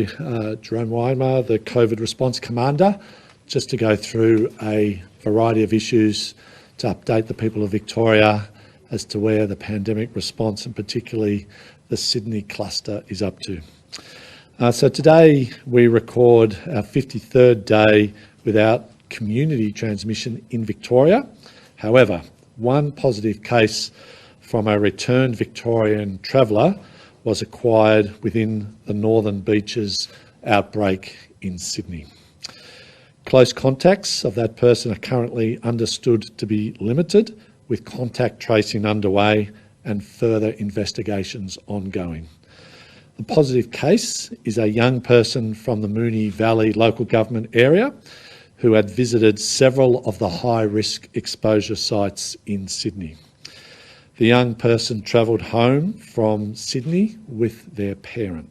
Jerome Weimer, the COVID response commander, just to go through a variety of issues to update the people of Victoria as to where the pandemic response and particularly the Sydney cluster is up to. So today we record our 53rd day without community transmission in Victoria. However, one positive case from a returned Victorian traveller was acquired within the Northern Beaches outbreak in Sydney. Close contacts of that person are currently understood to be limited, with contact tracing underway and further investigations ongoing. The positive case is a young person from the Moonee Valley local government area who had visited several of the high-risk exposure sites in Sydney. The young person travelled home from Sydney with their parent.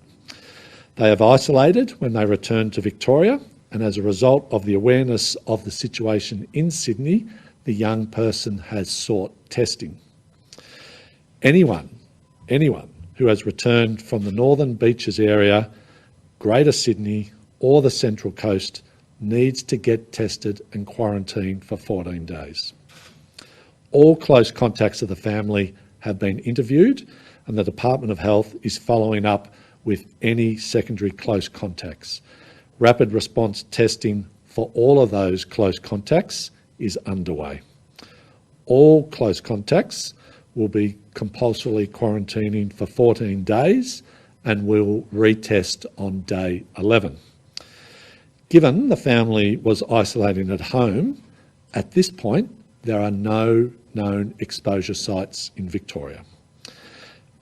They have isolated when they returned to Victoria, and as a result of the awareness of the situation in Sydney, the young person has sought testing. Anyone who has returned from the Northern Beaches area, Greater Sydney or the Central Coast needs to get tested and quarantined for 14 days. All close contacts of the family have been interviewed, and the Department of Health is following up with any secondary close contacts. Rapid response testing for all of those close contacts is underway. All close contacts will be compulsorily quarantining for 14 days and will retest on day 11. Given the family was isolating at home, at this point there are no known exposure sites in Victoria.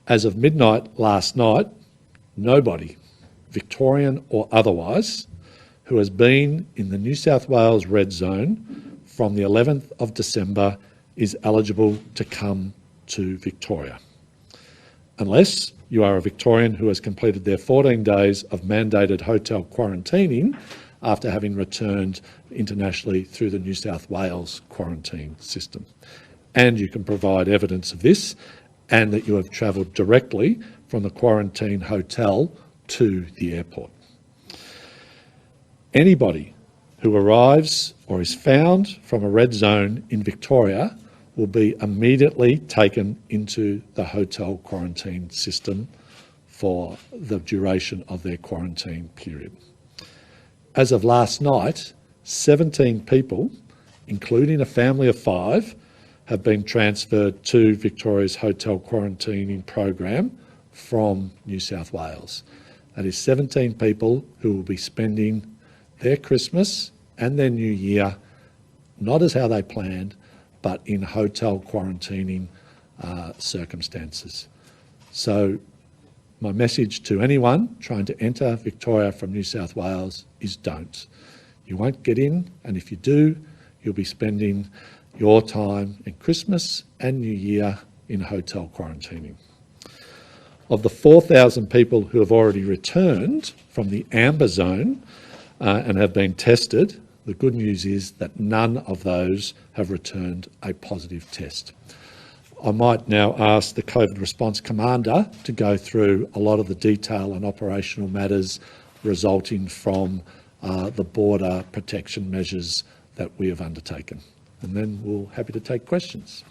As of midnight last night, nobody, Victorian or otherwise, who has been in the New South Wales red zone from the 11th of December is eligible to come to Victoria. Unless you are a Victorian who has completed their 14 days of mandated hotel quarantining after having returned internationally through the New South Wales quarantine system. And you can provide evidence of this and that you have travelled directly from the quarantine hotel to the airport. Anybody who arrives or is found from a red zone in Victoria will be immediately taken into the hotel quarantine system for the duration of their quarantine period. As of last night, 17 people, including a family of 5, have been transferred to Victoria's hotel quarantining program from New South Wales. That is 17 people who will be spending their Christmas and their New Year not as how they planned, but in hotel quarantining circumstances. So my message to anyone trying to enter Victoria from New South Wales is don't. You won't get in, and if you do, you'll be spending your time in Christmas and New Year in hotel quarantining. Of the 4,000 people who have already returned from the amber zone and have been tested, the good news is that none of those have returned a positive test. I might now ask the COVID response commander to go through a lot of the detail and operational matters resulting from the border protection measures that we have undertaken. And then we're happy to take questions.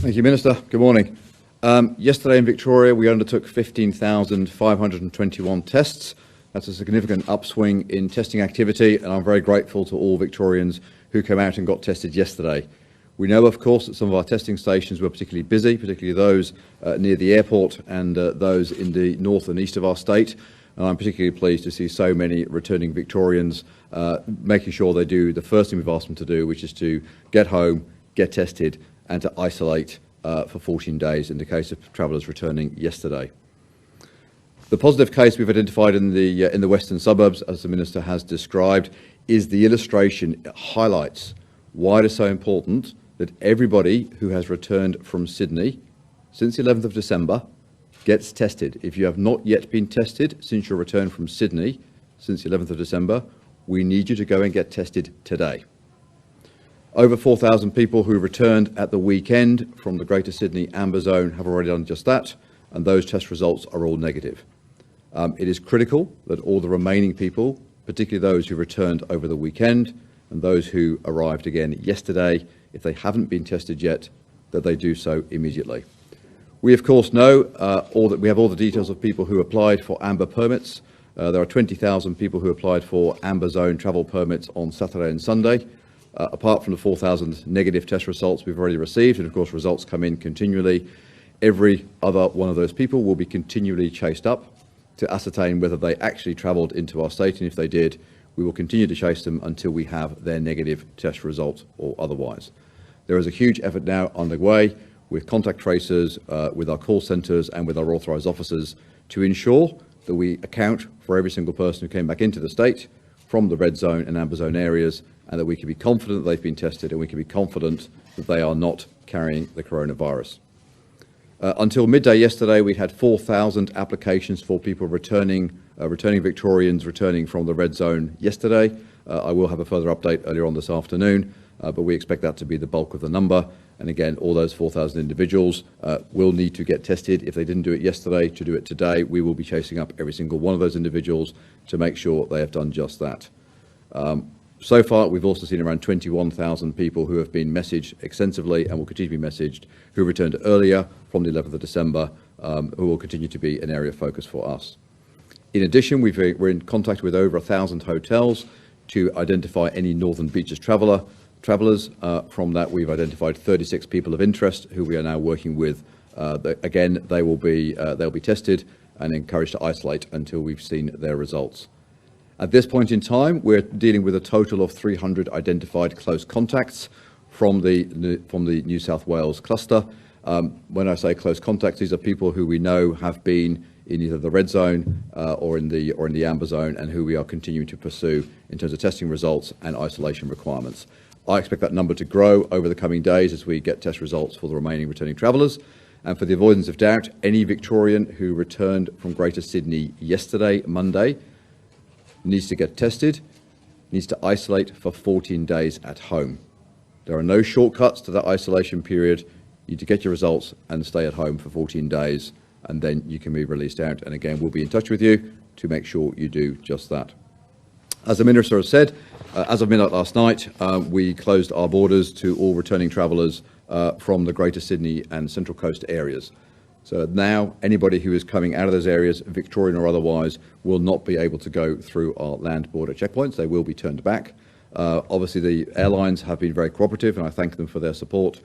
Thank you, Minister. Good morning. Yesterday in Victoria, we undertook 15,521 tests. That's a significant upswing in testing activity, and I'm very grateful to all Victorians who came out and got tested yesterday. We know, of course, that some of our testing stations were particularly busy, particularly those near the airport and those in the north and east of our state. And I'm particularly pleased to see so many returning Victorians making sure they do the first thing we've asked them to do, which is to get home, get tested, and to isolate for 14 days in the case of travellers returning yesterday. The positive case we've identified in the western suburbs, as the Minister has described, is the illustration. It highlights why it is so important that everybody who has returned from Sydney since the 11th of December gets tested. If you have not yet been tested since your return from Sydney, since the 11th of December, we need you to go and get tested today. Over 4,000 people who returned at the weekend from the Greater Sydney Amber Zone have already done just that, and those test results are all negative. It is critical that all the remaining people, particularly those who returned over the weekend and those who arrived again yesterday, if they haven't been tested yet, that they do so immediately. We, of course, know we have all the details of people who applied for amber permits. There are 20,000 people who applied for amber zone travel permits on Saturday and Sunday. Apart from the 4,000 negative test results we've already received, and of course results come in continually, every other one of those people will be continually chased up to ascertain whether they actually travelled into our state, and if they did, we will continue to chase them until we have their negative test result or otherwise. There is a huge effort now underway with contact tracers, with our call centres and with our authorised officers to ensure that we account for every single person who came back into the state from the red zone and amber zone areas, and that we can be confident that they've been tested and we can be confident that they are not carrying the coronavirus. Until midday yesterday, we had 4,000 applications for people returning Victorians returning from the red zone yesterday. I will have a further update earlier on this afternoon, but we expect that to be the bulk of the number. And again, all those 4,000 individuals will need to get tested. If they didn't do it yesterday, to do it today. We will be chasing up every single one of those individuals to make sure they have done just that. So far, we've also seen around 21,000 people who have been messaged extensively and will continue to be messaged, who returned earlier from the 11th of December, who will continue to be an area of focus for us. In addition, we're in contact with over 1,000 hotels to identify any Northern Beaches travellers. From that, we've identified 36 people of interest who we are now working with. Again, they'll be tested and encouraged to isolate until we've seen their results. At this point in time, we're dealing with a total of 300 identified close contacts from the New South Wales cluster. When I say close contacts, these are people who we know have been in either the red zone or in the amber zone, and who we are continuing to pursue in terms of testing results and isolation requirements. I expect that number to grow over the coming days as we get test results for the remaining returning travellers. And for the avoidance of doubt, any Victorian who returned from Greater Sydney yesterday, Monday, needs to get tested, needs to isolate for 14 days at home. There are no shortcuts to that isolation period. You need to get your results and stay at home for 14 days, and then you can be released out. And again, we'll be in touch with you to make sure you do just that. As the Minister has said, as of midnight last night, we closed our borders to all returning travellers from the Greater Sydney and Central Coast areas. So now anybody who is coming out of those areas, Victorian or otherwise, will not be able to go through our land border checkpoints. They will be turned back. Obviously, the airlines have been very cooperative, and I thank them for their support.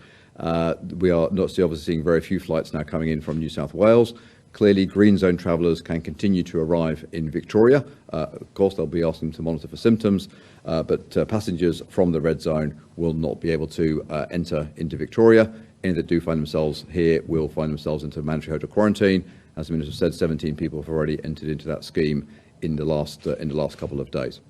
We are obviously seeing very few flights now coming in from New South Wales. Clearly, green zone travellers can continue to arrive in Victoria. Of course, they'll be asking to monitor for symptoms, but passengers from the red zone will not be able to enter into Victoria. Any that do find themselves here will find themselves into mandatory hotel quarantine. As the Minister said, 17 people have already entered into that scheme in the last couple of days.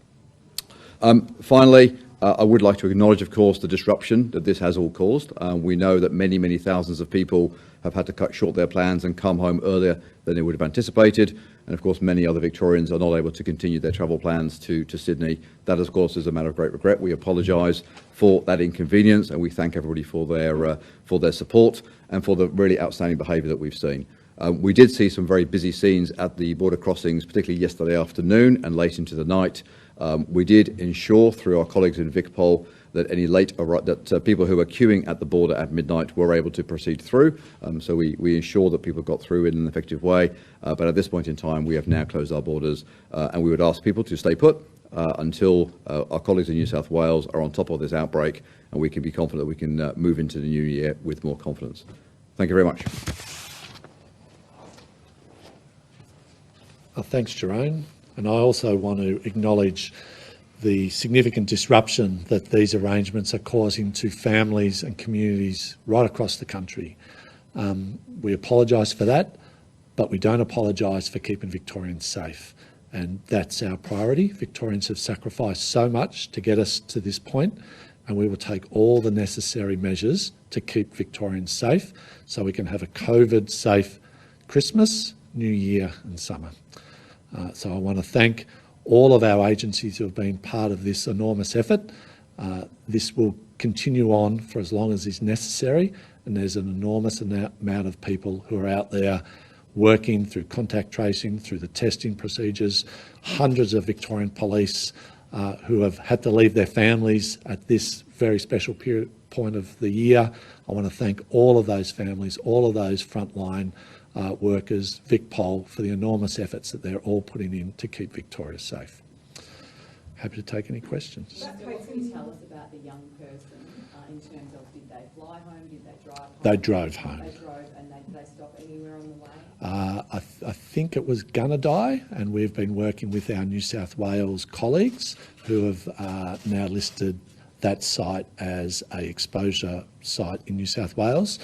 Finally, I would like to acknowledge, of course, the disruption that this has all caused. We know that many, many thousands of people have had to cut short their plans and come home earlier than they would have anticipated. And of course, many other Victorians are not able to continue their travel plans to Sydney. That, of course, is a matter of great regret. We apologise for that inconvenience, and we thank everybody for their support and for the really outstanding behaviour that we've seen. We did see some very busy scenes at the border crossings, particularly yesterday afternoon and late into the night. We did ensure through our colleagues in VicPol that any people who were queuing at the border at midnight were able to proceed through. So we ensured that people got through in an effective way. But at this point in time, we have now closed our borders, and we would ask people to stay put until our colleagues in New South Wales are on top of this outbreak, and we can be confident that we can move into the new year with more confidence. Thank you very much. Thanks, Jerome. And I also want to acknowledge the significant disruption that these arrangements are causing to families and communities right across the country. We apologise for that, but we don't apologise for keeping Victorians safe. And that's our priority. Victorians have sacrificed so much to get us to this point, and we will take all the necessary measures to keep Victorians safe so we can have a COVID-safe Christmas, New Year and summer. So I want to thank all of our agencies who have been part of this enormous effort. This will continue on for as long as is necessary, and there's an enormous amount of people who are out there working through contact tracing, through the testing procedures, hundreds of Victorian police who have had to leave their families at this very special point of the year. I want to thank all of those families, all of those frontline workers, VicPol, for the enormous efforts that they're all putting in to keep Victoria safe. Happy to take any questions. So what can you tell us about the young person in terms of, did they fly home, did they drive home? They drove home. They drove, and did they stop anywhere on the way? I think it was gonna die, and we've been working with our New South Wales colleagues who have now listed that site as a exposure site in New South Wales.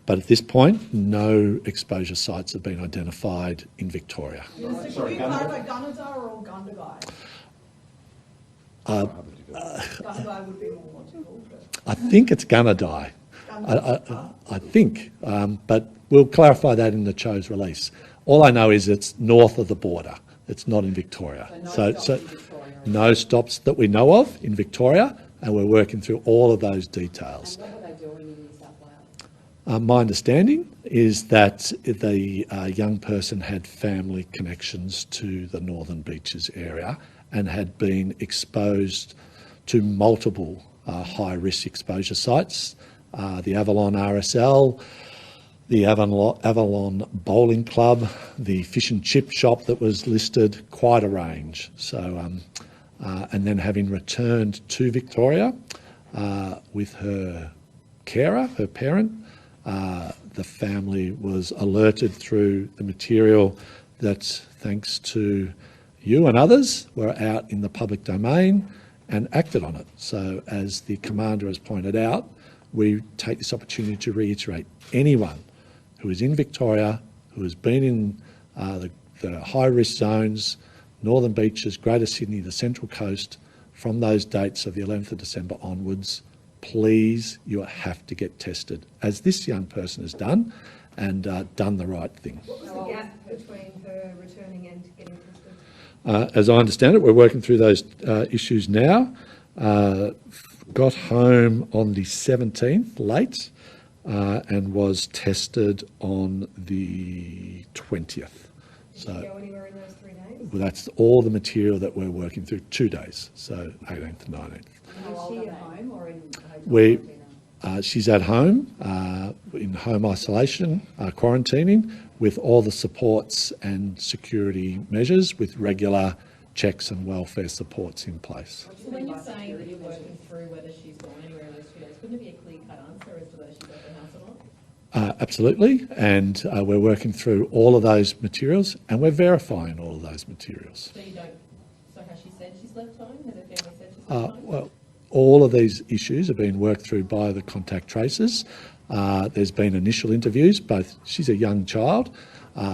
But at this point, no exposure sites have been identified in Victoria. Minister, can you clarify Gunnedah or Gundagai? Gundagai would be more logical. I think it's gonna die. I think, but we'll clarify that in the Cho's release. All I know is it's north of the border. It's not in Victoria. So no stops that we know of in Victoria, and we're working through all of those details. And what were they doing in New South Wales? My understanding is that the young person had family connections to the Northern Beaches area and had been exposed to multiple high-risk exposure sites, the Avalon RSL, the Avalon Bowling Club, the fish and chip shop that was listed, quite a range. So, and then having returned to Victoria with her carer, her parent, the family was alerted through the material that, thanks to you and others, were out in the public domain and acted on it. So as the Commander has pointed out, we take this opportunity to reiterate, anyone who is in Victoria, who has been in the high-risk zones, Northern Beaches, Greater Sydney, the Central Coast, from those dates of the 11th of December onwards, please, you have to get tested, as this young person has done, and done the right thing. What was the gap between her returning and getting tested? As I understand it, we're working through those issues now. Got home on the 17th late and was tested on the 20th. Did you go anywhere in those 3 days? Well, that's all the material that we're working through, 2 days, so 18th and 19th. Is she at home or in hotel? She's at home, in home isolation, quarantining, with all the supports and security measures, with regular checks and welfare supports in place. So when you're saying that you're working through whether she's gone anywhere in those 2 days, wouldn't it be a clear-cut answer as to whether she's left the house or not? Absolutely, and we're working through all of those materials, and we're verifying all of those materials. So you don't, so has she said she's left home? Has her family said she's left home? Well, all of these issues have been worked through by the contact tracers. There's been initial interviews, both, she's a young child,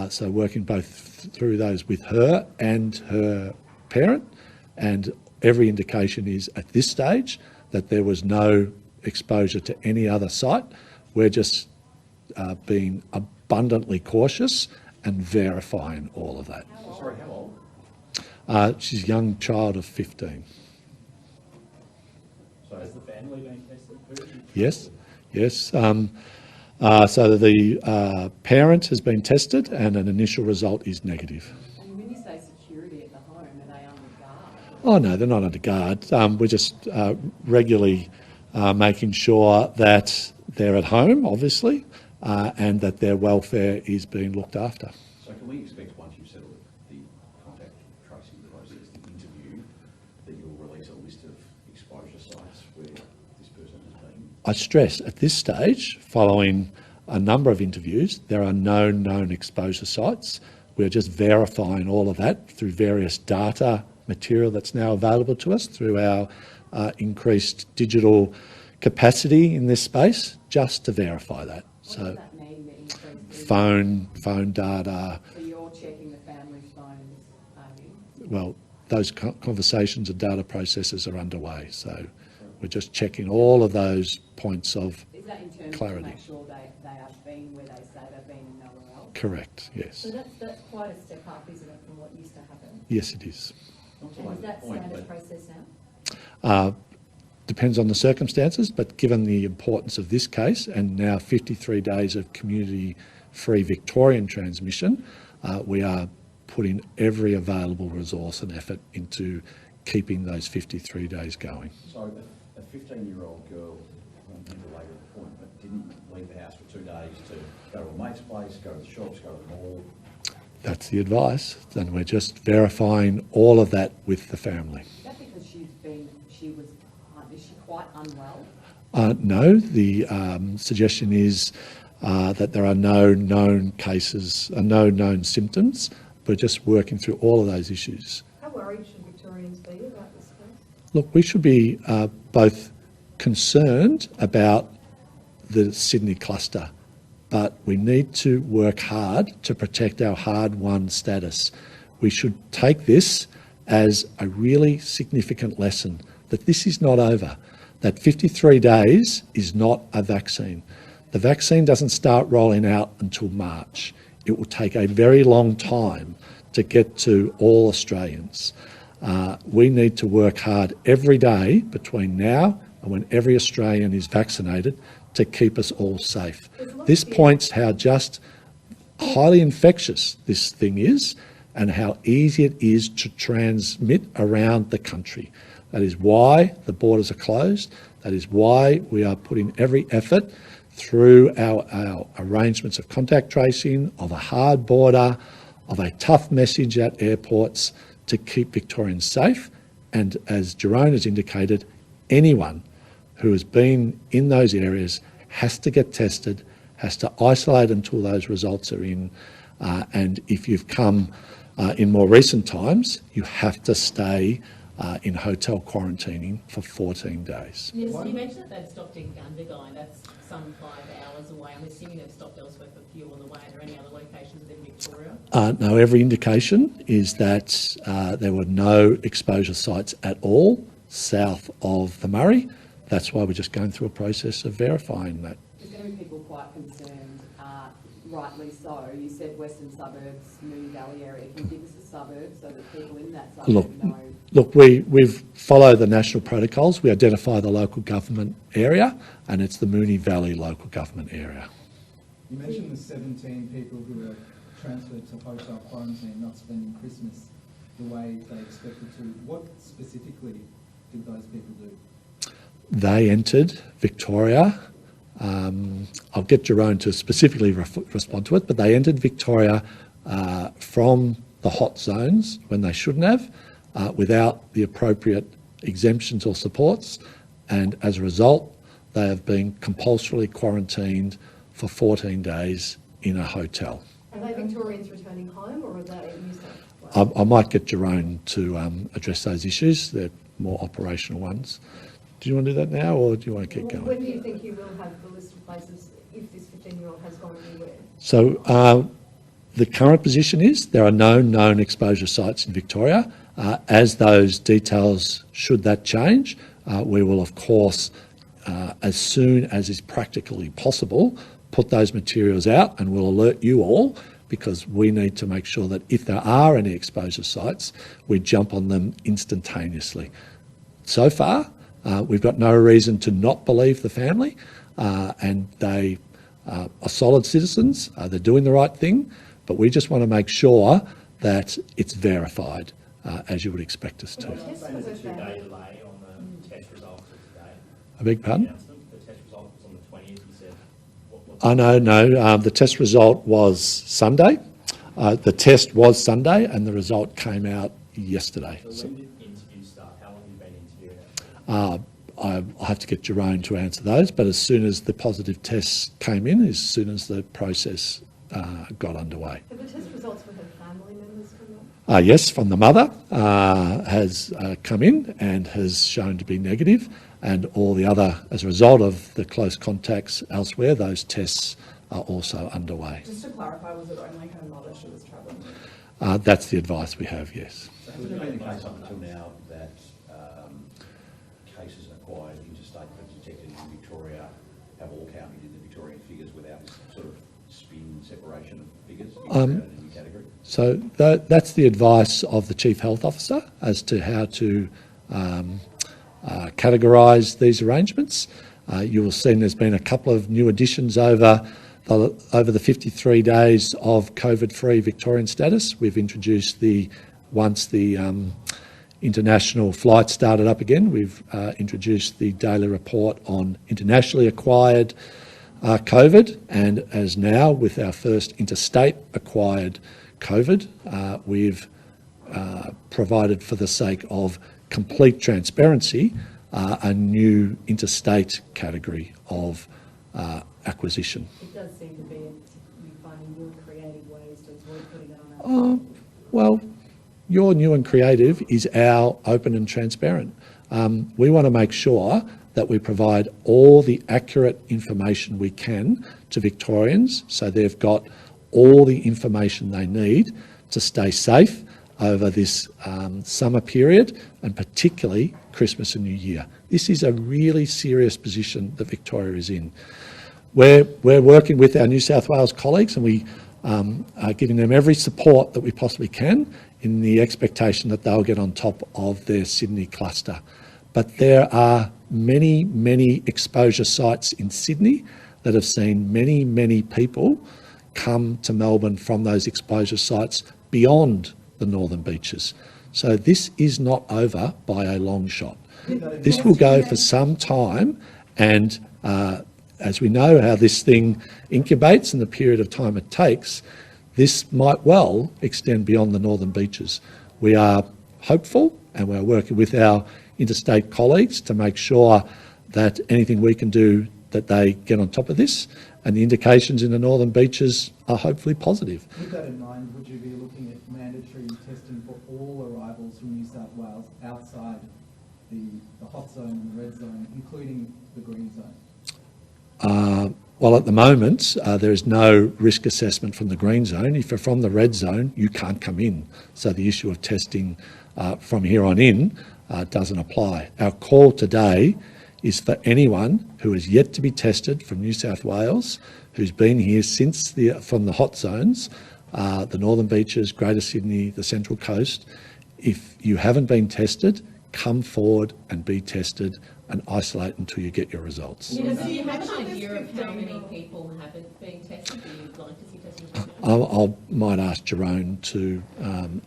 so working both through those with her and her parent, and every indication is at this stage that there was no exposure to any other site. We're just being abundantly cautious and verifying all of that. Sorry, how old? She's a young child of 15. So has the family been tested? Yes, yes. So the parent has been tested and an initial result is negative. And when you say security at the home, are they under guard? Oh no, they're not under guard. We're just regularly making sure that they're at home, obviously, and that their welfare is being looked after. So can we expect, once you've settled the contact tracing process, the interview, that you'll release a list of exposure sites where this person has been? I stress, at this stage, following a number of interviews, there are no known exposure sites. We're just verifying all of that through various data material that's now available to us through our increased digital capacity in this space, just to verify that. What does that mean, the increase? Phone data. So you're checking the family's phones, are you? Well, those conversations and data processes are underway, so we're just checking all of those points of Is that in terms clarity. to make sure they have been where they say they've been and nowhere else? correct, yes. So that's quite a step up, isn't it, from what used to happen? Yes, it is. Not to And is make that the point, standard but process now? Depends on the circumstances, but given the importance of this case and now 53 days of community free Victorian transmission, we are putting every available resource and effort into keeping those 53 days going. So a 15-year-old girl, I won't belabor the point, but didn't leave the house for 2 days to go to a mate's place, go to the shops, go to the mall. That's the advice, and we're just verifying all of that with the family. Is that because is she quite unwell? No, the suggestion is that there are no known cases, no known symptoms. We're just working through all of those issues. How worried should Victorians be about this case? Look, we should be both concerned about the Sydney cluster, but we need to work hard to protect our hard-won status. We should take this as a really significant lesson that this is not over, that 53 days is not a vaccine. The vaccine doesn't start rolling out until March. It will take a very long time to get to all Australians. We need to work hard every day between now and when every Australian is vaccinated to keep us all safe. This points how just highly infectious this thing is and how easy it is to transmit around the country. That is why the borders are closed. That is why we are putting every effort through our arrangements of contact tracing, of a hard border, of a tough message at airports to keep Victorians safe. And as Jerome has indicated, anyone who has been in those areas has to get tested, has to isolate until those results are in. And if you've come in more recent times, you have to stay in hotel quarantining for 14 days. Yes, you mentioned that they've stopped in Gundagai, and that's some 5 hours away. I'm assuming they've stopped elsewhere for fuel on the way. Are there any other locations within Victoria? No, every indication is that there were no exposure sites at all south of the Murray. That's why we're just going through a process of verifying that. There's going to be people quite concerned, rightly so. You said Western Suburbs, Moonee Valley area. Can you give us a suburb so that people in that suburb know? Look, we've followed the national protocols. We identify the local government area, and it's the Moonee Valley local government area. You mentioned the 17 people who were transferred to hotel quarantine, not spending Christmas the way they expected to. What specifically did those people do? They entered Victoria. I'll get Jerome to specifically respond to it, but they entered Victoria from the hot zones when they shouldn't have, without the appropriate exemptions or supports, and as a result, they have been compulsorily quarantined for 14 days in a hotel. Are they Victorians returning home, or are they New South Wales? I might get Jerome to address those issues. They're more operational ones. Do you want to do that now, or do you want to keep going? When do you think you will have the list of places if this 15-year-old has gone anywhere? So the current position is there are no known exposure sites in Victoria. As those details, should that change, we will of course, as soon as is practically possible, put those materials out and we'll alert you all, because we need to make sure that if there are any exposure sites, we jump on them instantaneously. So far, we've got no reason to not believe the family, and they are solid citizens, they're doing the right thing, but we just want to make sure that it's verified, as you would expect us to. There's been a 2-day delay on the test results of today. I beg pardon? The test result was on the 20th, you said. Oh, no, the test result was Sunday. The test was Sunday and the result came out yesterday. So when did interviews start? How long have you been interviewing? I'll have to get Jerome to answer those, but as soon as the positive tests came in, as soon as the process got underway. Have the test results for her family members come up? Yes, from the mother has come in and has shown to be negative, and all the other, as a result of the close contacts elsewhere, those tests are also underway. Just to clarify, was it only her mother she was travelling with? That's the advice we have, yes. So has it been the case up until now that cases acquired interstate but detected in Victoria have all counted in the Victorian figures without this sort of spin separation of figures? A new category? So that's the advice of the Chief Health Officer as to how to categorise these arrangements. You will see there's been a couple of new additions over over the 53 days of COVID-free Victorian status, we've introduced once the international flights started up again, we've introduced the daily report on internationally acquired COVID, and as now with our first interstate acquired COVID, we've provided, for the sake of complete transparency, a new interstate category of acquisition. It does seem to be you finding new and creative ways to avoid putting it on our Well, your new and creative is our open and transparent. We want to make sure that we provide all the accurate information we can to Victorians, so they've got all the information they need to stay safe over this summer period, and particularly Christmas and New Year. This is a really serious position that Victoria is in. We're working with our New South Wales colleagues, and we are giving them every support that we possibly can in the expectation that they'll get on top of their Sydney cluster. But there are many, many exposure sites in Sydney that have seen many, many people come to Melbourne from those exposure sites beyond the northern beaches. So this is not over by a long shot. This will go for some time, and as we know how this thing incubates and the period of time it takes, this might well extend beyond the northern beaches. We are hopeful, and we're working with our interstate colleagues to make sure that anything we can do, that they get on top of this, and the indications in the northern beaches are hopefully positive. With that in mind, would you be looking at mandatory testing for all arrivals from New South Wales outside the hot zone and the red zone, including the green zone? Well, at the moment, there is no risk assessment from the green zone. If you're from the red zone, you can't come in. So the issue of testing from here on in doesn't apply. Our call today is for anyone who is yet to be tested from New South Wales, who's been here since from the hot zones, the northern beaches, Greater Sydney, the Central Coast. If you haven't been tested, come forward and be tested and isolate until you get your results. Do you have an idea of how many people haven't been tested that you'd like to see testing? I might ask Jerome to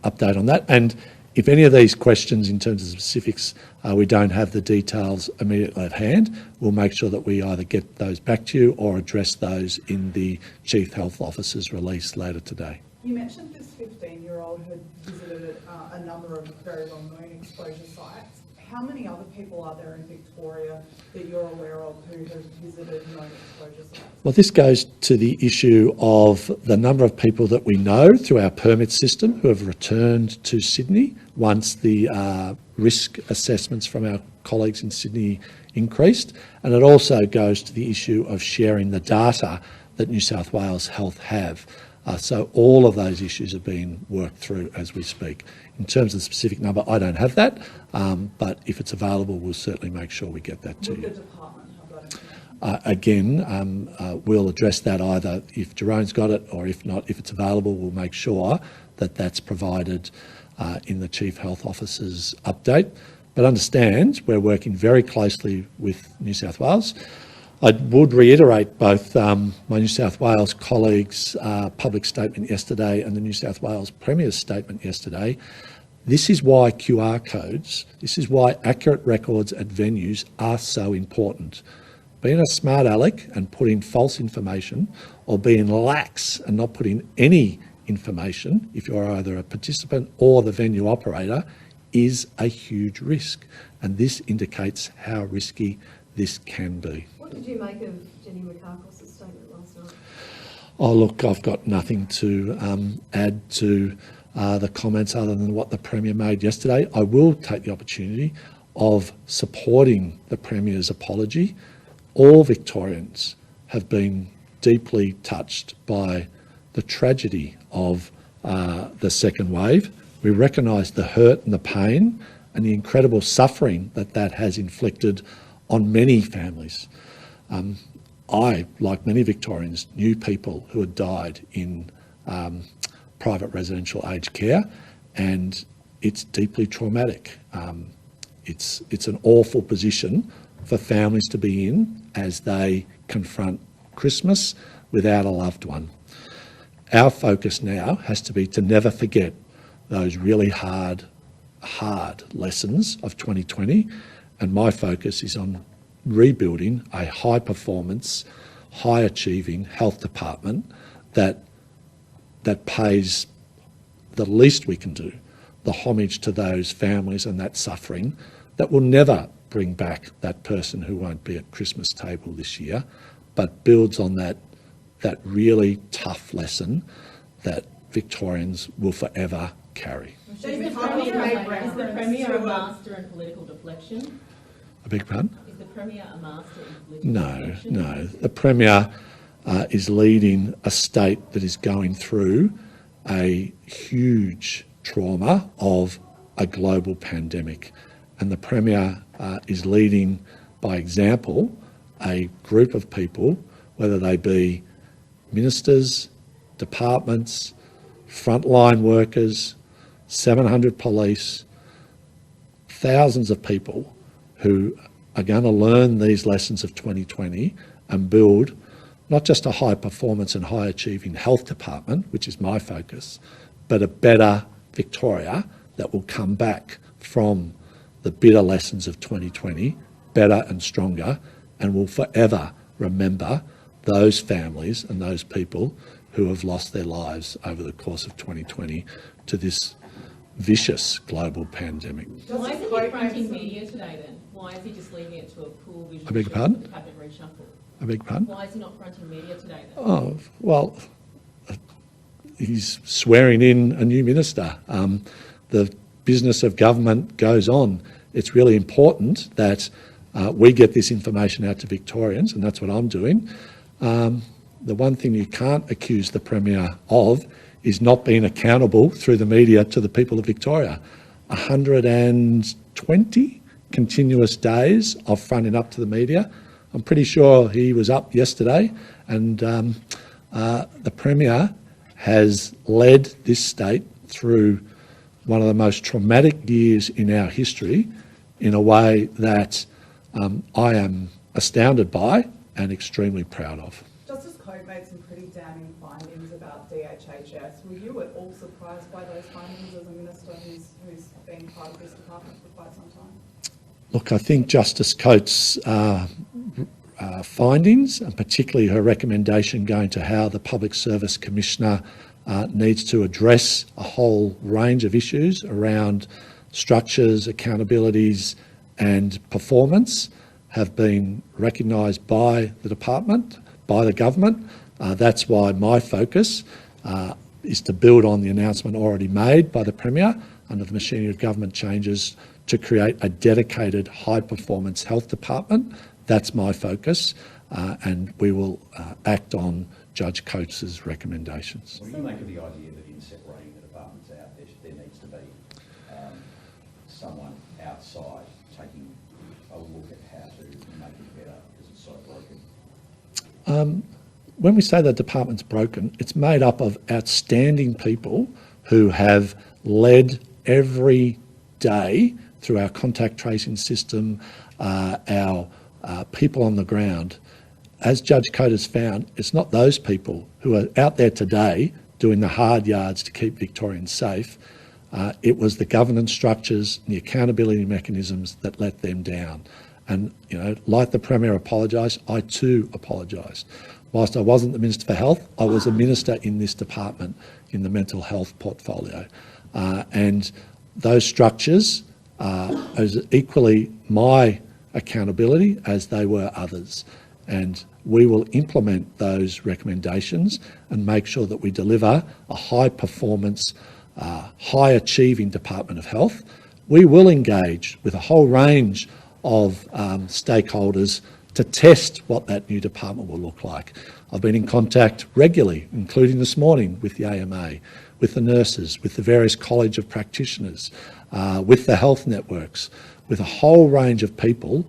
update on that. And if any of these questions in terms of specifics, we don't have the details immediately at hand, we'll make sure that we either get those back to you or address those in the Chief Health Officer's release later today. You mentioned this 15-year-old had visited a number of very well-known exposure sites. How many other people are there in Victoria that you're aware of who have visited known exposure sites? Well, this goes to the issue of the number of people that we know through our permit system who have returned to Sydney once the risk assessments from our colleagues in Sydney increased. And it also goes to the issue of sharing the data that New South Wales Health have. So all of those issues are being worked through as we speak. In terms of the specific number, I don't have that, but if it's available, we'll certainly make sure we get that to you. Would the department have that information? Again, we'll address that either if Jerome's got it, or if not, if it's available, we'll make sure that that's provided in the Chief Health Officer's update. But understand, we're working very closely with New South Wales. I would reiterate both my New South Wales colleagues' public statement yesterday and the New South Wales Premier's statement yesterday. This is why QR codes, this is why accurate records at venues are so important. Being a smart aleck and putting false information, or being lax and not putting any information, if you're either a participant or the venue operator, is a huge risk. And this indicates how risky this can be. What did you make of Jenny McArthur's statement last night? Oh, look, I've got nothing to add to the comments other than what the Premier made yesterday. I will take the opportunity of supporting the Premier's apology. All Victorians have been deeply touched by the tragedy of the second wave. We recognise the hurt and the pain and the incredible suffering that that has inflicted on many families. I, like many Victorians, knew people who had died in private residential aged care, and it's deeply traumatic. It's an awful position for families to be in as they confront Christmas, without a loved one. Our focus now has to be to never forget those really hard lessons of 2020, and my focus is on rebuilding a high-performance, high-achieving health department that pays the least we can do, the homage to those families and that suffering, that will never bring back that person who won't be at Christmas table this year, but builds on that really tough lesson that Victorians will forever carry. Is the Premier a master in political deflection? I beg your pardon? Is the Premier a master in political deflection? No. The Premier is leading a state that is going through a huge trauma of a global pandemic. And the Premier is leading by example a group of people, whether they be ministers, departments, frontline workers, 700 police, thousands of people who are going to learn these lessons of 2020 and build not just a high performance and high achieving health department, which is my focus, but a better Victoria that will come back from the bitter lessons of 2020, better and stronger, and will forever remember those families and those people who have lost their lives over the course of 2020 to this vicious global pandemic. Why isn't he fronting media today then? Why is he just leaving it to a pool vision? I beg your pardon? Cabinet reshuffle? I beg your pardon? Why is he not fronting media today then? Oh, well, he's swearing in a new minister. The business of government goes on. It's really important that we get this information out to Victorians, and that's what I'm doing. The one thing you can't accuse the Premier of is not being accountable through the media to the people of Victoria. 120 continuous days of fronting up to the media. I'm pretty sure he was up yesterday, and the Premier has led this state through one of the most traumatic years in our history in a way that I am astounded by and extremely proud of. Justice Coate made some pretty damning findings about DHHS. Were you at all surprised by those findings as a minister who's been part of this department for quite some time? Look, I think Justice Coates' findings, and particularly her recommendation going to how the Public Service Commissioner needs to address a whole range of issues around structures, accountabilities and performance, have been recognised by the department, by the government. That's why my focus is to build on the announcement already made by the Premier under the machinery of government changes to create a dedicated high-performance health department. That's my focus, and we will act on Judge Coates' recommendations. What do you make of the idea that in separating the departments out, there needs to be someone outside taking a look at how to make it better because it's so broken? When we say the department's broken, it's made up of outstanding people who have led every day through our contact tracing system, our people on the ground. As Judge Coate has found, it's not those people who are out there today doing the hard yards to keep Victorians safe. It was the governance structures and the accountability mechanisms that let them down. And, you know, like the Premier apologised, I too apologised. Whilst I wasn't the Minister for Health, I was a minister in this department in the mental health portfolio. And those structures as equally my accountability as they were others. And we will implement those recommendations and make sure that we deliver a high performance, high achieving Department of Health. We will engage with a whole range of stakeholders to test what that new department will look like. I've been in contact regularly, including this morning, with the AMA, with the nurses, with the various College of Practitioners, with the health networks, with a whole range of people,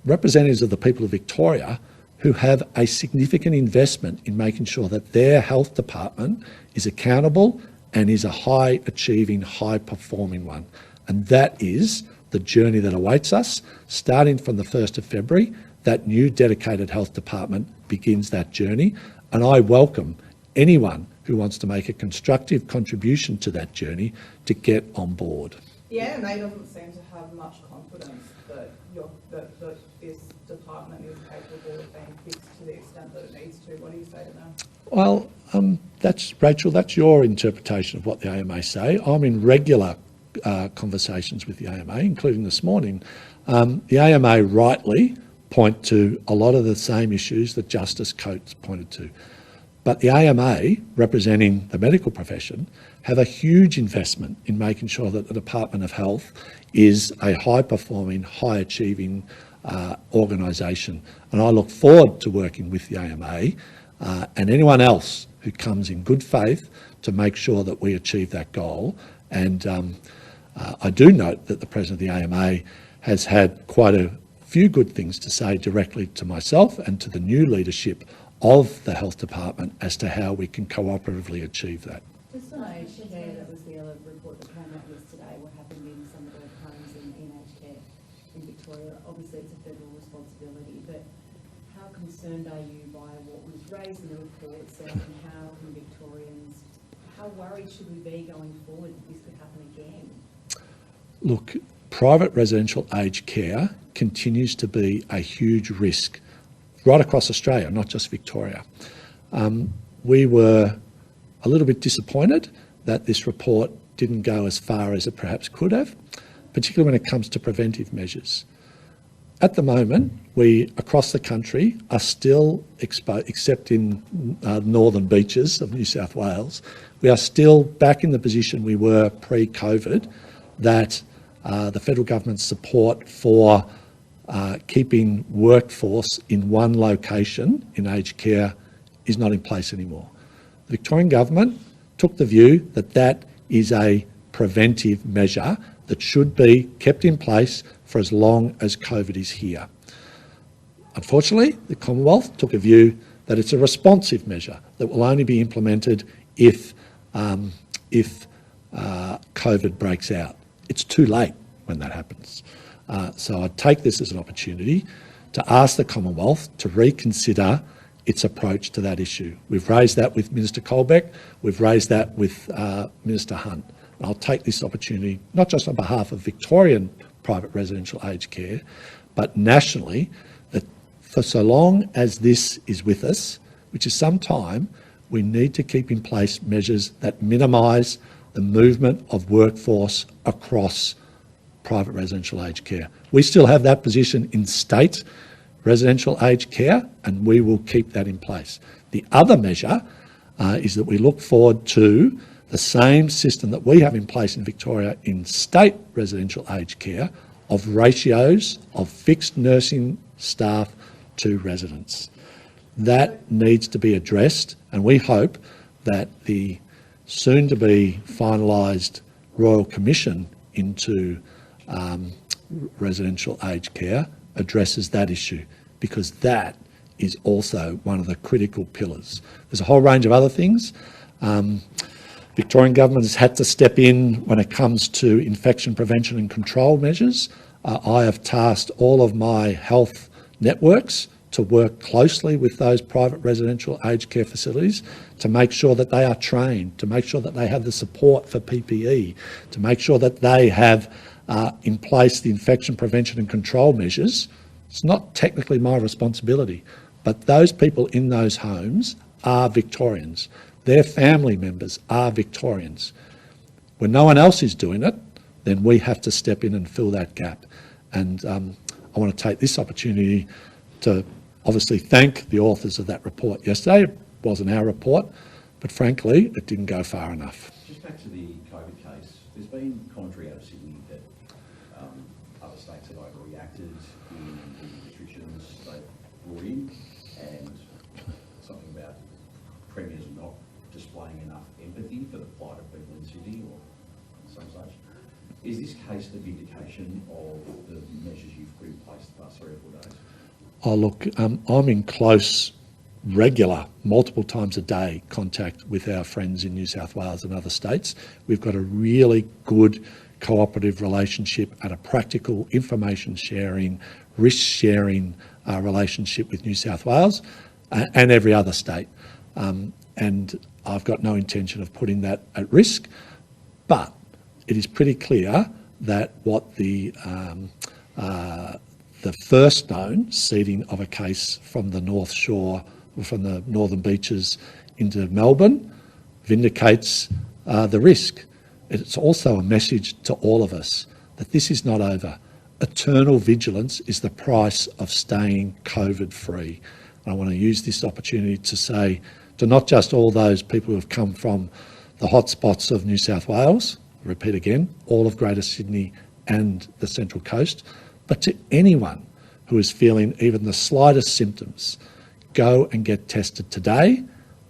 representatives of the people of Victoria, who have a significant investment in making sure that their health department is accountable and is a high achieving, high performing one. And that is the journey that awaits us. Starting from the 1st of February, that new dedicated health department begins that journey. And I welcome anyone who wants to make a constructive contribution to that journey to get on board. The AMA doesn't seem to have much confidence that that this department is capable of being fixed to the extent that it needs to. What do you say to them? Well, that's Rachel, that's your interpretation of what the AMA say. I'm in regular conversations with the AMA, including this morning. The AMA rightly point to a lot of the same issues that Justice Coates pointed to. But the AMA, representing the medical profession, have a huge investment in making sure that the Department of Health is a high-performing, high-achieving organisation. And I look forward to working with the AMA and anyone else who comes in good faith to make sure that we achieve that goal. And I do note that the President of the AMA has had quite a few good things to say directly to myself and to the new leadership of the Health Department as to how we can cooperatively achieve that. Just on aged care, that was the other report that came out yesterday, what happened in some of the homes in aged care in Victoria. Obviously it's a federal responsibility, but how concerned are you by what was raised in the report itself, and how can Victorians, how worried should we be going forward that this could happen again? Look, private residential aged care continues to be a huge risk right across Australia, not just Victoria. We were a little bit disappointed that this report didn't go as far as it perhaps could have, particularly when it comes to preventive measures. At the moment, we, across the country, are still exposed, except in northern beaches of New South Wales, we are still back in the position we were pre-COVID, that the federal government's support for keeping workforce in one location in aged care is not in place anymore. The Victorian government took the view that that is a preventive measure that should be kept in place for as long as COVID is here. Unfortunately, the Commonwealth took a view that it's a responsive measure that will only be implemented if COVID breaks out. It's too late when that happens. So I take this as an opportunity to ask the Commonwealth to reconsider its approach to that issue. We've raised that with Minister Colbeck, we've raised that with Minister Hunt. And I'll take this opportunity, not just on behalf of Victorian private residential aged care, but nationally, that for so long as this is with us, which is some time, we need to keep in place measures that minimise the movement of workforce across private residential aged care. We still have that position in state residential aged care, and we will keep that in place. The other measure is that we look forward to the same system that we have in place in Victoria in state residential aged care of ratios of fixed nursing staff to residents. That needs to be addressed, and we hope that the soon-to-be finalised Royal Commission into residential aged care addresses that issue, because that is also one of the critical pillars. There's a whole range of other things. Victorian government has had to step in when it comes to infection prevention and control measures. I have tasked all of my health networks to work closely with those private residential aged care facilities to make sure that they are trained, to make sure that they have the support for PPE, to make sure that they have in place the infection prevention and control measures. It's not technically my responsibility, but those people in those homes are Victorians. Their family members are Victorians. When no one else is doing it, then we have to step in and fill that gap. And I want to take this opportunity to obviously thank the authors of that report yesterday. It wasn't our report, but frankly, it didn't go far enough. Just back to the COVID case, there's been commentary out of Sydney that other states have overreacted in the restrictions they've brought in, and something about premiers not displaying enough empathy for the plight of people in Sydney or some such. Is this case the vindication of the measures you've put in place the past 3 or 4 days? Oh, look, I'm in close, regular, multiple times a day contact with our friends in New South Wales and other states. We've got a really good cooperative relationship and a practical information sharing, risk sharing relationship with New South Wales and every other state. and I've got no intention of putting that at risk. But it is pretty clear that what the first known seeding of a case from the North Shore, from the Northern Beaches into Melbourne, vindicates the risk. It's also a message to all of us that this is not over. Eternal vigilance is the price of staying COVID-free. And I want to use this opportunity to say to not just all those people who have come from the hotspots of New South Wales, repeat again, all of Greater Sydney and the Central Coast, but to anyone who is feeling even the slightest symptoms, go and get tested today,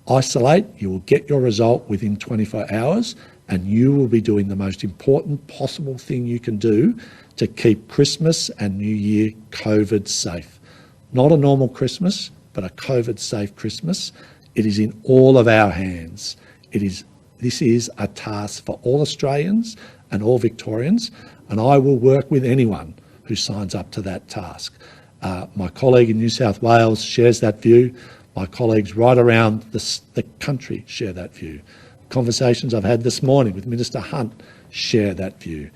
isolate, you will get your result within 24 hours, and you will be doing the most important possible thing you can do to keep Christmas and New Year COVID safe. Not a normal Christmas, but a COVID safe Christmas. It is in all of our hands. This is a task for all Australians and all Victorians, and I will work with anyone who signs up to that task. My colleague in New South Wales shares that view. My colleagues right around the country share that view. Conversations I've had this morning with Minister Hunt share that view.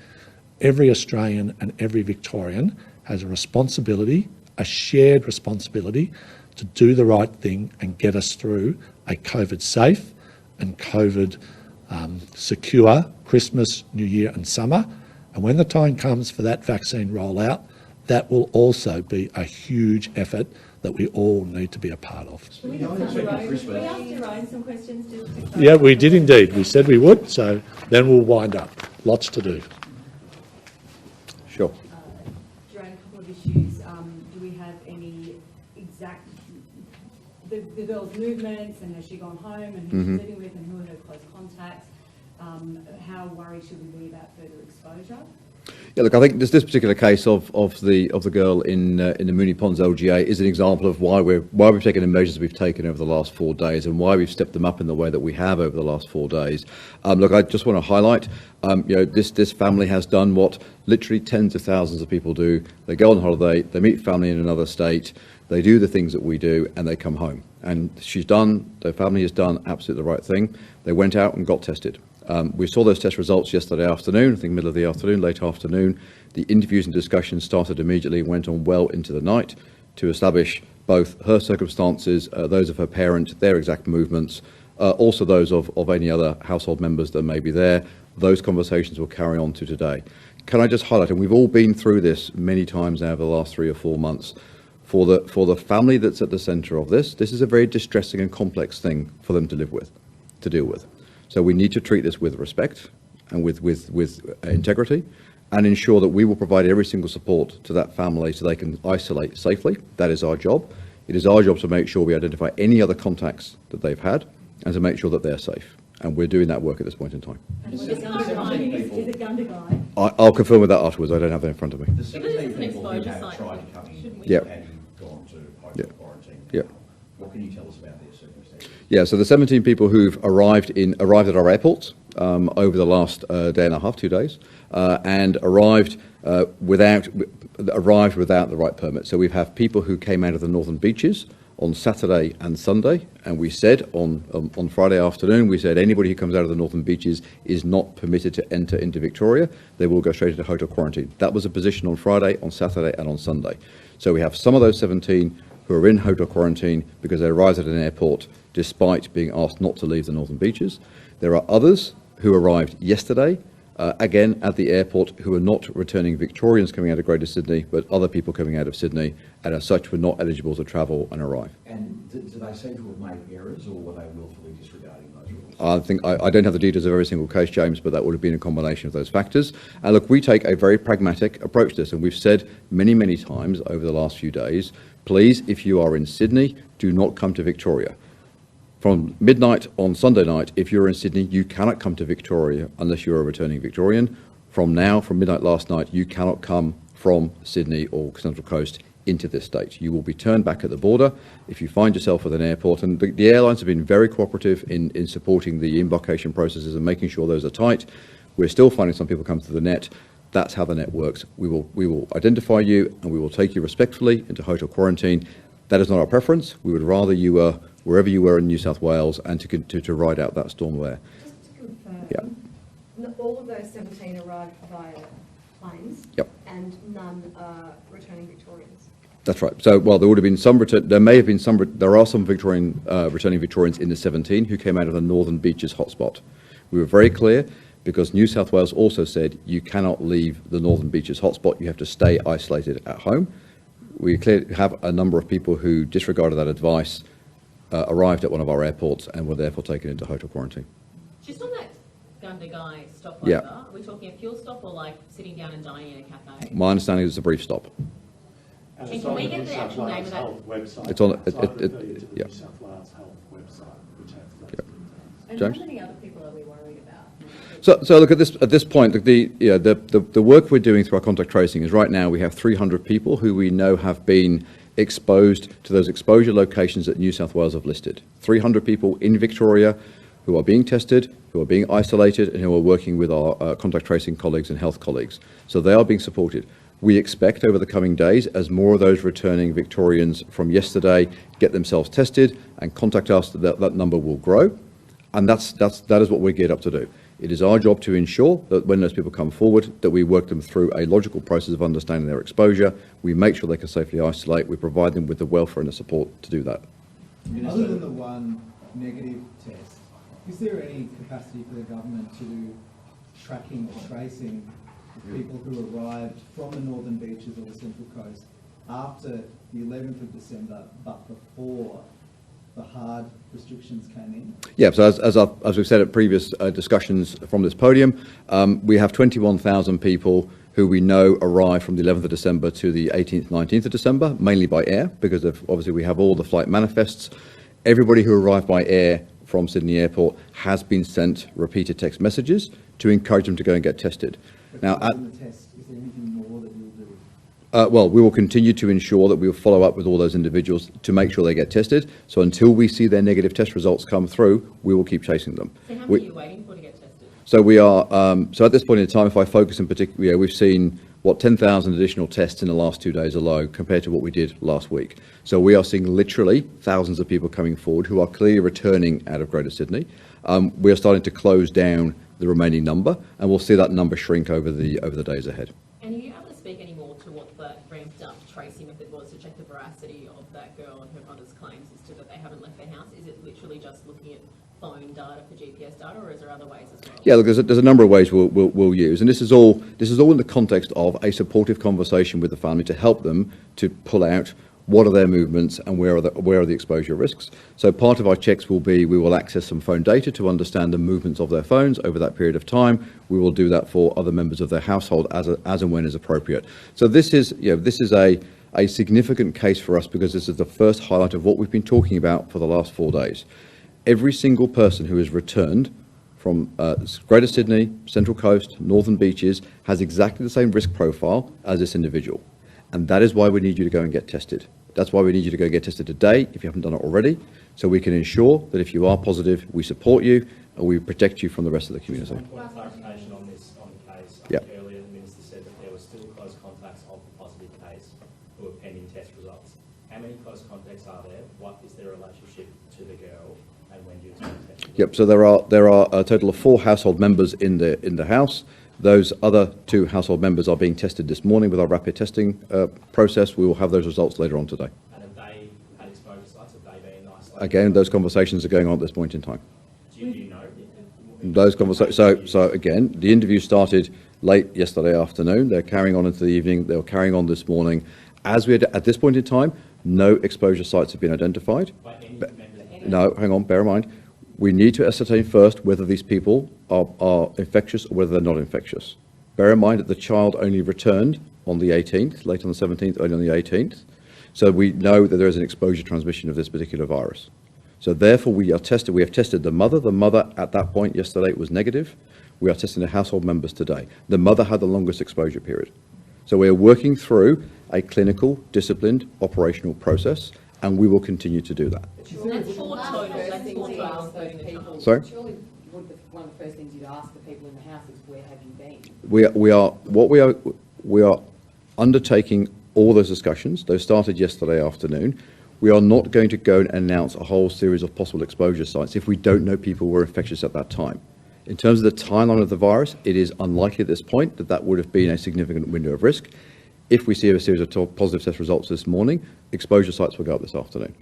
Every Australian and every Victorian has a responsibility, a shared responsibility, to do the right thing and get us through a COVID safe and COVID secure Christmas, New Year and summer. And when the time comes for that vaccine rollout, that will also be a huge effort that we all need to be a part of. Can we ask Jerome some questions? Just to Yeah, we did indeed. We said we would, so then we'll wind up. Lots to do. Sure. Jerome, a couple of issues. Do we have any exact, the girl's movements, and has she gone home, and who she's living with, and who are her close contacts? How worried should we be about further exposure? Yeah, look, I think this particular case of the girl in the Moonee Ponds LGA is an example of why we've taken the measures we've taken over the last 4 days, and why we've stepped them up in the way that we have over the last 4 days. Look, I just want to highlight, this family has done what literally tens of thousands of people do. They go on holiday, they meet family in another state, they do the things that we do, and they come home. And their family has done absolutely the right thing. They went out and got tested. We saw those test results yesterday afternoon, I think middle of the afternoon, late afternoon. The interviews and discussions started immediately, went on well into the night to establish both her circumstances, those of her parent, their exact movements, also those of any other household members that may be there. Those conversations will carry on to today. Can I just highlight, and we've all been through this many times now over the last 3 or 4 months, for the family that's at the centre of this is a very distressing and complex thing for them to deal with. So we need to treat this with respect and with integrity, and ensure that we will provide every single support to that family so they can isolate safely. That is our job. It is our job to make sure we identify any other contacts that they've had and to make sure that they're safe. And we're doing that work at this point in time. Is it Gundagai? I'll confirm with that afterwards. I don't have that in front of me. The 17 people who have tried to come in Yep. and gone to home quarantine. Yep. What can you tell us about their circumstances? Yeah, so the 17 people who've arrived at our airports over the last day and a half, 2 days, and arrived without the right permit. So we have people who came out of the Northern Beaches on Saturday and Sunday, and we said on Friday afternoon, we said anybody who comes out of the Northern Beaches is not permitted to enter into Victoria. They will go straight into hotel quarantine. That was a position on Friday, on Saturday and on Sunday. So we have some of those 17 who are in hotel quarantine because they arrived at an airport despite being asked not to leave the Northern Beaches. There are others who arrived yesterday, again at the airport, who are not returning Victorians coming out of Greater Sydney, but other people coming out of Sydney, and as such were not eligible to travel and arrive. And do they seem to have made errors, or were they willfully disregarding those rules? I don't have the details of every single case, James, but that would have been a combination of those factors. And look, we take a very pragmatic approach to this, and we've said many, many times over the last few days, please, if you are in Sydney, do not come to Victoria. From midnight on Sunday night, if you're in Sydney, you cannot come to Victoria unless you're a returning Victorian. From midnight last night, you cannot come from Sydney or Central Coast into this state. You will be turned back at the border if you find yourself at an airport. And the airlines have been very cooperative in supporting the embarkation processes and making sure those are tight. We're still finding some people come to the net. That's how the net works. We will identify you and we will take you respectfully into hotel quarantine. That is not our preference. We would rather you wherever you were in New South Wales, and to ride out that storm there. Just to confirm. Yeah. All of those 17 arrived via planes. Yep. And none are returning Victorians. That's right. So, well, there would have been some there are some returning Victorians in the 17 who came out of the Northern Beaches hotspot. We were very clear, because New South Wales also said you cannot leave the Northern Beaches hotspot, you have to stay isolated at home. We clearly have a number of people who disregarded that advice, arrived at one of our airports and were therefore taken into hotel quarantine. Just on that Gundagai stopover, Yeah. are we talking a fuel stop or like sitting down and dining in a cafe? My understanding is it's a brief stop. And And it's can on we the get New the South actual name Wales of that? Health website. It's on- So I'd refer you to the yeah. New South Wales Health website, which has those Yep. details. And James? how many other people are we worried about? So look, at this point, the work we're doing through our contact tracing is right now we have 300 people who we know have been exposed to those exposure locations that New South Wales have listed. 300 people in Victoria who are being tested, who are being isolated, and who are working with our contact tracing colleagues and health colleagues. So they are being supported. We expect over the coming days, as more of those returning Victorians from yesterday get themselves tested and contact us, that number will grow. And that is what we're geared up to do. It is our job to ensure that when those people come forward, that we work them through a logical process of understanding their exposure. We make sure they can safely isolate. We provide them with the welfare and the support to do that. Other than the one negative test, is there any capacity for the government to do tracking or tracing of people who arrived from the Northern Beaches or the Central Coast after the 11th of December, but before the hard restrictions came in? Yeah, so as we've said at previous discussions from this podium, we have 21,000 people who we know arrived from the 11th of December to the 18th, 19th of December, mainly by air, because obviously we have all the flight manifests. Everybody who arrived by air from Sydney Airport has been sent repeated text messages to encourage them to go and get tested. But Now, other than the test, is there anything more that you'll do? well, we will continue to ensure that we will follow up with all those individuals to make sure they get tested. So until we see their negative test results come through, we will keep chasing them. So how many are you waiting for to get tested? So we are, so at this point in time, if I focus in particular, we've seen, 10,000 additional tests in the last 2 days alone compared to what we did last week. So we are seeing literally thousands of people coming forward who are clearly returning out of Greater Sydney. We are starting to close down the remaining number, and we'll see that number shrink over the days ahead. And are you able to speak any more to what the ramped up tracing method was to check the veracity of that girl and her mother's claims as to that they haven't left their house? Is it literally just looking at phone data for GPS data, or is there other ways as well? Yeah, look, there's a number of ways we'll use, and this is all in the context of a supportive conversation with the family to help them to pull out what are their movements and where are the exposure risks. So part of our checks will be we will access some phone data to understand the movements of their phones over that period of time. We will do that for other members of their household as and when is appropriate. So this is a significant case for us because this is the first highlight of what we've been talking about for the last 4 days. Every single person who has returned from Greater Sydney, Central Coast, Northern Beaches has exactly the same risk profile as this individual. And that is why we need you to go and get tested. That's why we need you to go get tested today, if you haven't done it already, so we can ensure that if you are positive, we support you and we protect you from the rest of the community. One point of clarification on this, on the case. Yep. Earlier, the Minister said that there were still close contacts of the positive case who were pending test results. How many close contacts are there? What is their relationship to the girl, and when do you expect test results? Yep, so there are a total of 4 household members in the house. Those other 2 household members are being tested this morning with our rapid testing process. We will have those results later on today. And have they had exposure sites? Have they been isolated? Again, those conversations are going on at this point in time. Do you know? Those conversations. So again, the interview started late yesterday afternoon. They're carrying on into the evening. They were carrying on this morning. At this point in time, no exposure sites have been identified. By any members? No, hang on. Bear in mind, we need to ascertain first whether these people are infectious or whether they're not infectious. Bear in mind that the child only returned on the 18th, late on the 17th, early on the 18th. So we know that there is an exposure transmission of this particular virus. So therefore we have tested the mother. The mother at that point yesterday was negative. We are testing the household members today. The mother had the longest exposure period. So we are working through a clinical, disciplined, operational process, and we will continue to do that. That's 4 total, that's 4 trials, including the child. Sorry? Surely one of the first things you'd ask the people in the house is, where have you been? We are undertaking all those discussions. Those started yesterday afternoon. We are not going to go and announce a whole series of possible exposure sites if we don't know people were infectious at that time. In terms of the timeline of the virus, it is unlikely at this point that that would have been a significant window of risk. If we see a series of positive test results this morning, exposure sites will go up this afternoon.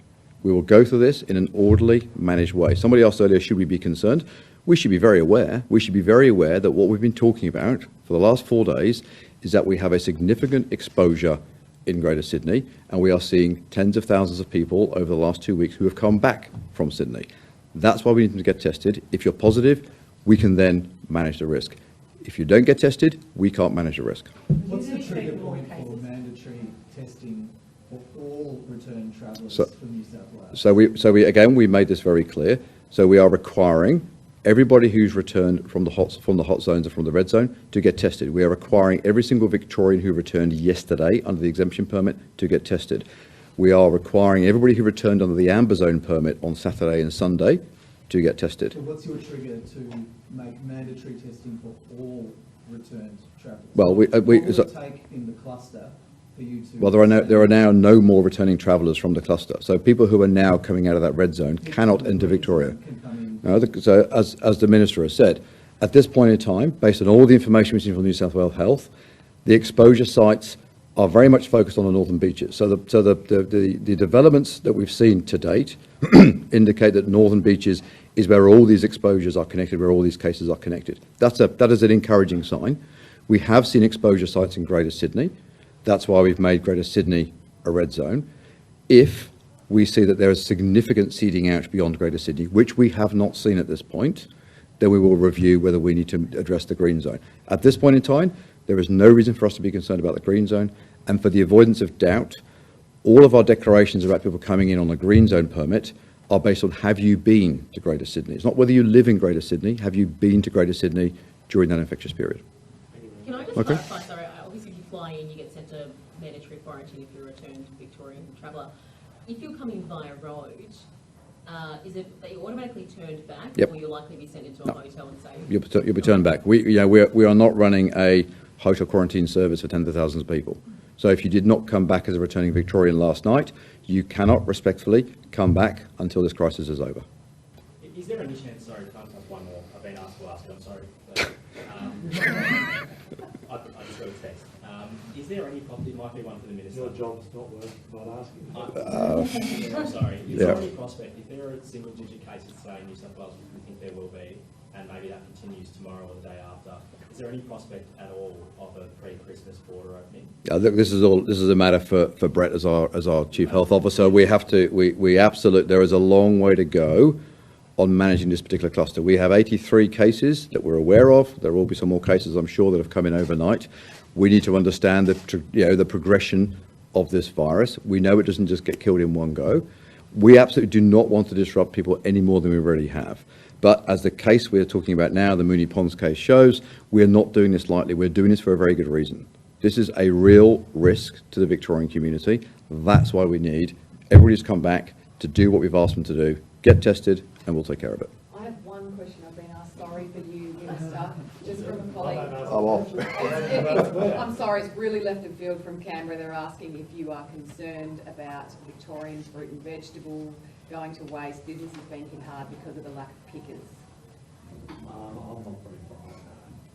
We will go through this in an orderly, managed way. Somebody asked earlier, should we be concerned? We should be very aware. We should be very aware that what we've been talking about for the last 4 days is that we have a significant exposure in Greater Sydney, and we are seeing tens of thousands of people over the last 2 weeks who have come back from Sydney. That's why we need them to get tested. If you're positive, we can then manage the risk. If you don't get tested, we can't manage the risk. What's the trigger point for mandatory testing for all return travellers from New South Wales? We made this very clear. So we are requiring everybody who's returned from the hot zones or from the red zone to get tested. We are requiring every single Victorian who returned yesterday under the exemption permit to get tested. We are requiring everybody who returned under the amber zone permit on Saturday and Sunday to get tested. So what's your trigger to make mandatory testing for all returned travellers? Well, what will it take in the cluster for you to... Well, there are now no more returning travellers from the cluster. So people who are now coming out of that red zone cannot enter Victoria. So as the Minister has said, at this point in time, based on all the information we've seen from New South Wales Health, the exposure sites are very much focused on the northern beaches. So the developments that we've seen to date indicate that northern beaches is where all these exposures are connected, where all these cases are connected. That is an encouraging sign. We have seen exposure sites in Greater Sydney. That's why we've made Greater Sydney a red zone. If we see that there is significant seeding out beyond Greater Sydney, which we have not seen at this point, then we will review whether we need to address the green zone. At this point in time, there is no reason for us to be concerned about the green zone. And for the avoidance of doubt, all of our declarations about people coming in on a green zone permit are based on, have you been to Greater Sydney? It's not whether you live in Greater Sydney, have you been to Greater Sydney during that infectious period? Can I just clarify, sorry, obviously if you fly in, you get sent to mandatory quarantine if you're a returned Victorian traveller. If you're coming via road, is it that you're automatically turned back, Yep. or you'll likely be sent into a hotel and say... You'll be turned back. We are not running a hotel quarantine service for tens of thousands of people. So if you did not come back as a returning Victorian last night, you cannot respectfully come back until this crisis is over. Is there any chance, sorry, can I have one more? I've been asked to ask it, I'm sorry. I just got a text. Is there any prospect, it might be one for the Minister. Your job's not worth not asking. I'm sorry. Is there any prospect, if there are single digit cases, say in New South Wales, we think there will be, and maybe that continues tomorrow or the day after, is there any prospect at all of a pre-Christmas border opening? Look, this is a matter for Brett as our Chief Health Officer. We absolutely, there is a long way to go on managing this particular cluster. We have 83 cases that we're aware of. There will be some more cases, I'm sure, that have come in overnight. We need to understand the progression of this virus. We know it doesn't just get killed in one go. We absolutely do not want to disrupt people any more than we already have. But as the case we're talking about now, the Moonee Ponds case shows, we're not doing this lightly. We're doing this for a very good reason. This is a real risk to the Victorian community. That's why we need everybody to come back to do what we've asked them to do, get tested, and we'll take care of it. I have one question I've been asked, sorry for you, Minister, just from a colleague. I'm sorry, it's really left of field from Canberra. They're asking if you are concerned about Victorian fruit and vegetable going to waste. Business has been hit hard because of the lack of pickers. I'm not putting it on.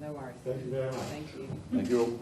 No worries. Thank you very much. Thank you. Thank you all.